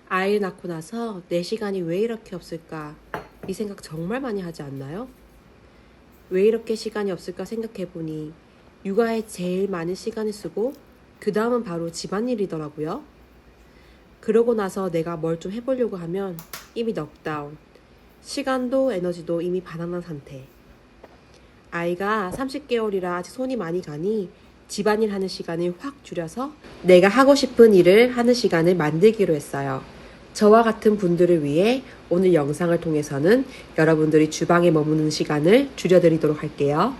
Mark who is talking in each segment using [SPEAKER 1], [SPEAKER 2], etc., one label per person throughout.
[SPEAKER 1] 아이를 낳고 나서 내 시간이 왜 이렇게 없을까? 이 생각 정말 많이 하지 않나요? 왜 이렇게 시간이 없을까 생각해보니 육아에 제일 많은 시간을 쓰고 그 다음은 바로 집안일이더라고요. 그러고 나서 내가 뭘 좀 해보려고 하면 이미 넉다운. 시간도 에너지도 이미 바닥난 상태. 아이가 30개월이라 아직 손이 많이 가니 집안일 하는 시간을 확 줄여서 내가 하고 싶은 일을 하는 시간을 만들기로 했어요. 저와 같은 분들을 위해 오늘 영상을 통해서는 여러분들이 주방에 머무는 시간을 줄여드리도록 할게요.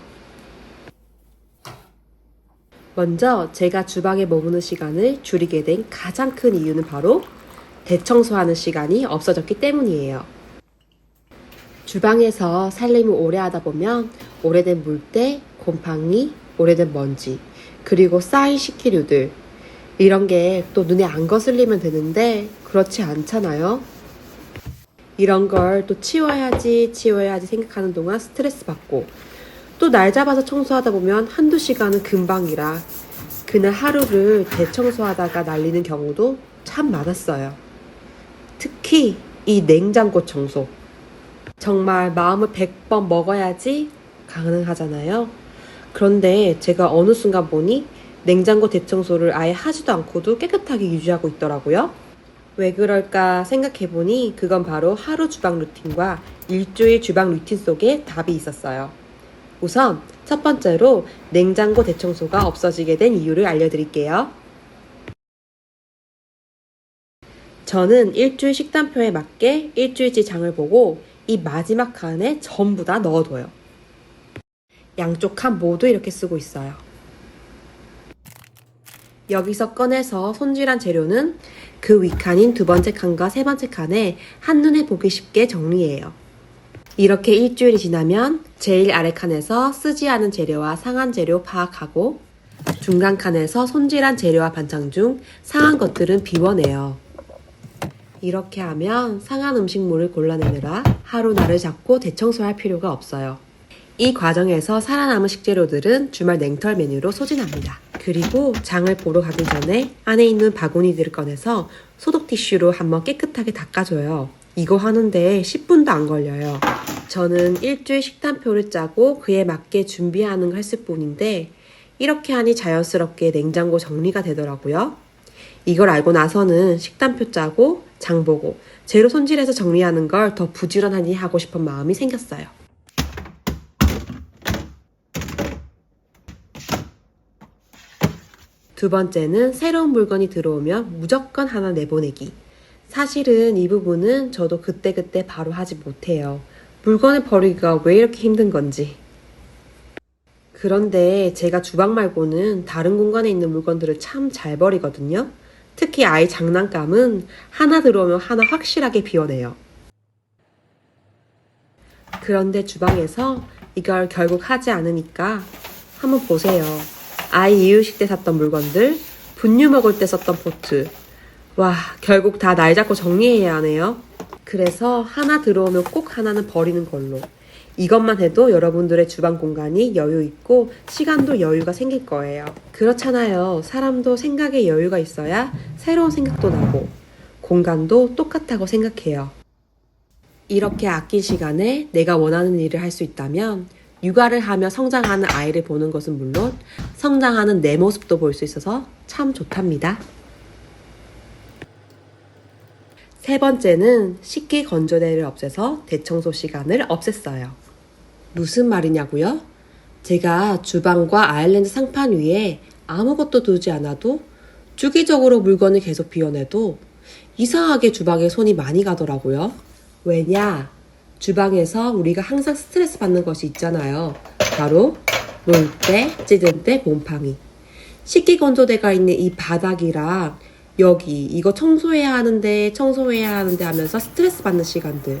[SPEAKER 1] 먼저 제가 주방에 머무는 시간을 줄이게 된 가장 큰 이유는 바로 대청소하는 시간이 없어졌기 때문이에요. 주방에서 살림을 오래 하다 보면 오래된 물때, 곰팡이, 오래된 먼지, 그리고 쌓인 식기류들 이런 게 또 눈에 안 거슬리면 되는데 그렇지 않잖아요. 이런 걸 또 치워야지 생각하는 동안 스트레스 받고 또 날 잡아서 청소하다 보면 한두 시간은 금방이라 그날 하루를 대청소하다가 날리는 경우도 참 많았어요. 특히 이 냉장고 청소. 정말 마음을 100번 먹어야지 가능하잖아요. 그런데 제가 어느 순간 보니 냉장고 대청소를 아예 하지도 않고도 깨끗하게 유지하고 있더라고요. 왜 그럴까 생각해보니 그건 바로 하루 주방 루틴과 일주일 주방 루틴 속에 답이 있었어요. 우선 첫 번째로 냉장고 대청소가 없어지게 된 이유를 알려드릴게요. 저는 일주일 식단표에 맞게 일주일치 장을 보고 이 마지막 칸에 전부 다 넣어둬요. 양쪽 칸 모두 이렇게 쓰고 있어요. 여기서 꺼내서 손질한 재료는 그 윗칸인 두 번째 칸과 세 번째 칸에 한눈에 보기 쉽게 정리해요. 이렇게 일주일이 지나면 제일 아래 칸에서 쓰지 않은 재료와 상한 재료 파악하고 중간 칸에서 손질한 재료와 반찬 중 상한 것들은 비워내요. 이렇게 하면 상한 음식물을 골라내느라 하루 날을 잡고 대청소할 필요가 없어요. 이 과정에서 살아남은 식재료들은 주말 냉털 메뉴로 소진합니다. 그리고 장을 보러 가기 전에 안에 있는 바구니들을 꺼내서 소독 티슈로 한번 깨끗하게 닦아줘요. 이거 하는데 10분도 안 걸려요. 저는 일주일 식단표를 짜고 그에 맞게 준비하는 걸 했을 뿐인데 이렇게 하니 자연스럽게 냉장고 정리가 되더라고요. 이걸 알고 나서는 식단표 짜고 장 보고 재료 손질해서 정리하는 걸 더 부지런하게 하고 싶은 마음이 생겼어요. 두 번째는 새로운 물건이 들어오면 무조건 하나 내보내기. 사실은 이 부분은 저도 그때그때 바로 하지 못해요. 물건을 버리기가 왜 이렇게 힘든 건지. 그런데 제가 주방 말고는 다른 공간에 있는 물건들을 참 잘 버리거든요. 특히 아이 장난감은 하나 들어오면 하나 확실하게 비워내요. 그런데 주방에서 이걸 결국 하지 않으니까 한번 보세요. 아이 이유식 때 샀던 물건들, 분유 먹을 때 썼던 포트. 와, 결국 다 날 잡고 정리해야 하네요. 그래서 하나 들어오면 꼭 하나는 버리는 걸로. 이것만 해도 여러분들의 주방 공간이 여유 있고 시간도 여유가 생길 거예요. 그렇잖아요. 사람도 생각에 여유가 있어야 새로운 생각도 나고 공간도 똑같다고 생각해요. 이렇게 아낀 시간에 내가 원하는 일을 할 수 있다면 육아를 하며 성장하는 아이를 보는 것은 물론 성장하는 내 모습도 볼 수 있어서 참 좋답니다. 세 번째는 식기 건조대를 없애서 대청소 시간을 없앴어요. 무슨 말이냐고요? 제가 주방과 아일랜드 상판 위에 아무것도 두지 않아도 주기적으로 물건을 계속 비워내도 이상하게 주방에 손이 많이 가더라고요. 왜냐? 주방에서 우리가 항상 스트레스 받는 것이 있잖아요. 바로 물때, 찌든 때, 곰팡이. 식기 건조대가 있는 이 바닥이랑 여기 이거 청소해야 하는데 하면서 스트레스 받는 시간들.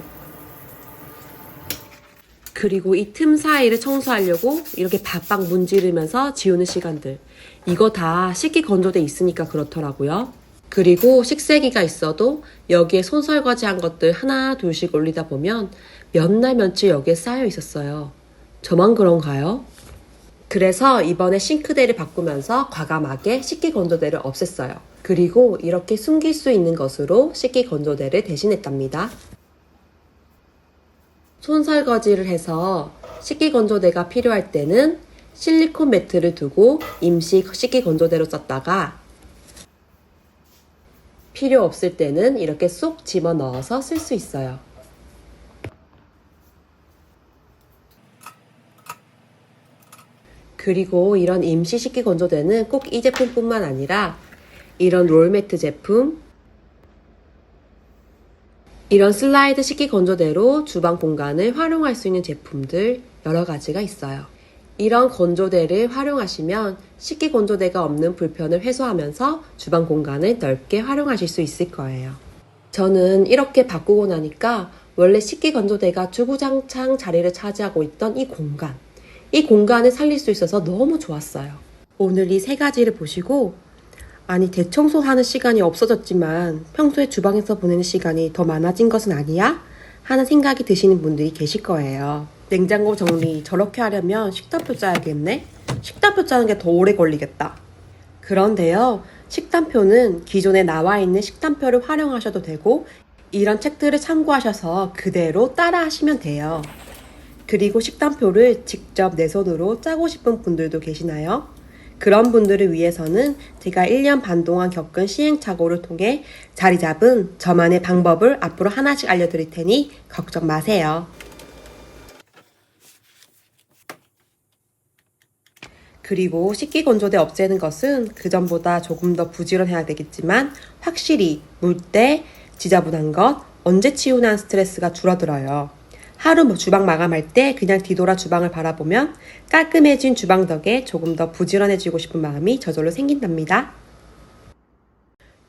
[SPEAKER 1] 그리고 이 틈 사이를 청소하려고 이렇게 바빡 문지르면서 지우는 시간들. 이거 다 식기 건조대 있으니까 그렇더라고요. 그리고 식세기가 있어도 여기에 손설거지한 것들 하나 둘씩 올리다 보면 몇 날 며칠 여기에 쌓여 있었어요. 저만 그런가요? 그래서 이번에 싱크대를 바꾸면서 과감하게 식기건조대를 없앴어요. 그리고 이렇게 숨길 수 있는 것으로 식기건조대를 대신했답니다. 손설거지를 해서 식기건조대가 필요할 때는 실리콘 매트를 두고 임시 식기건조대로 썼다가 필요 없을 때는 이렇게 쏙 집어넣어서 쓸 수 있어요. 그리고 이런 임시 식기건조대는 꼭 이 제품뿐만 아니라 이런 롤매트 제품, 이런 슬라이드 식기건조대로 주방 공간을 활용할 수 있는 제품들 여러 가지가 있어요. 이런 건조대를 활용하시면 식기건조대가 없는 불편을 해소하면서 주방 공간을 넓게 활용하실 수 있을 거예요. 저는 이렇게 바꾸고 나니까 원래 식기건조대가 주구장창 자리를 차지하고 있던 이 공간을 살릴 수 있어서 너무 좋았어요. 오늘 이 세 가지를 보시고 아니 대청소하는 시간이 없어졌지만 평소에 주방에서 보내는 시간이 더 많아진 것은 아니야? 하는 생각이 드시는 분들이 계실 거예요. 냉장고 정리 저렇게 하려면 식단표 짜야겠네? 식단표 짜는 게 더 오래 걸리겠다. 그런데요, 식단표는 기존에 나와 있는 식단표를 활용하셔도 되고 이런 책들을 참고하셔서 그대로 따라 하시면 돼요. 그리고 식단표를 직접 내 손으로 짜고 싶은 분들도 계시나요? 그런 분들을 위해서는 제가 1년 반 동안 겪은 시행착오를 통해 자리 잡은 저만의 방법을 앞으로 하나씩 알려드릴 테니 걱정 마세요. 그리고 식기건조대 없애는 것은 그전보다 조금 더 부지런해야 되겠지만 확실히 물때, 지저분한 것, 언제 치우냐는 스트레스가 줄어들어요. 하루 주방 마감할 때 그냥 뒤돌아 주방을 바라보면 깔끔해진 주방 덕에 조금 더 부지런해지고 싶은 마음이 저절로 생긴답니다.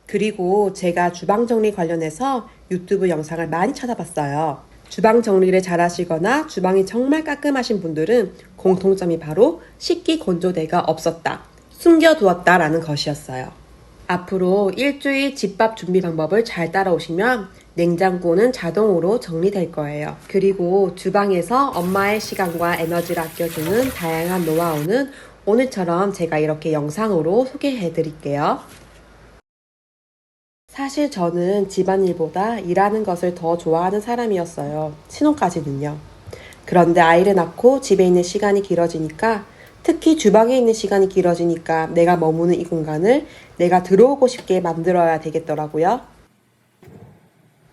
[SPEAKER 1] 그리고 제가 주방 정리 관련해서 유튜브 영상을 많이 찾아봤어요. 주방 정리를 잘 하시거나 주방이 정말 깔끔하신 분들은 공통점이 바로 식기건조대가 없었다, 숨겨두었다 라는 것이었어요. 앞으로 일주일 집밥 준비 방법을 잘 따라오시면 냉장고는 자동으로 정리될 거예요. 그리고 주방에서 엄마의 시간과 에너지를 아껴주는 다양한 노하우는 오늘처럼 제가 이렇게 영상으로 소개해 드릴게요. 사실 저는 집안일보다 일하는 것을 더 좋아하는 사람이었어요. 신혼까지는요. 그런데 아이를 낳고 집에 있는 시간이 길어지니까, 특히 주방에 있는 시간이 길어지니까 내가 머무는 이 공간을 내가 들어오고 싶게 만들어야 되겠더라고요.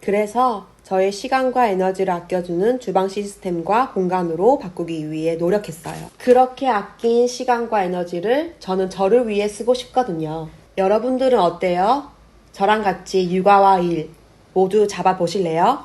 [SPEAKER 1] 그래서 저의 시간과 에너지를 아껴주는 주방 시스템과 공간으로 바꾸기 위해 노력했어요. 그렇게 아낀 시간과 에너지를 저는 저를 위해 쓰고 싶거든요. 여러분들은 어때요? 저랑 같이 육아와 일 모두 잡아보실래요?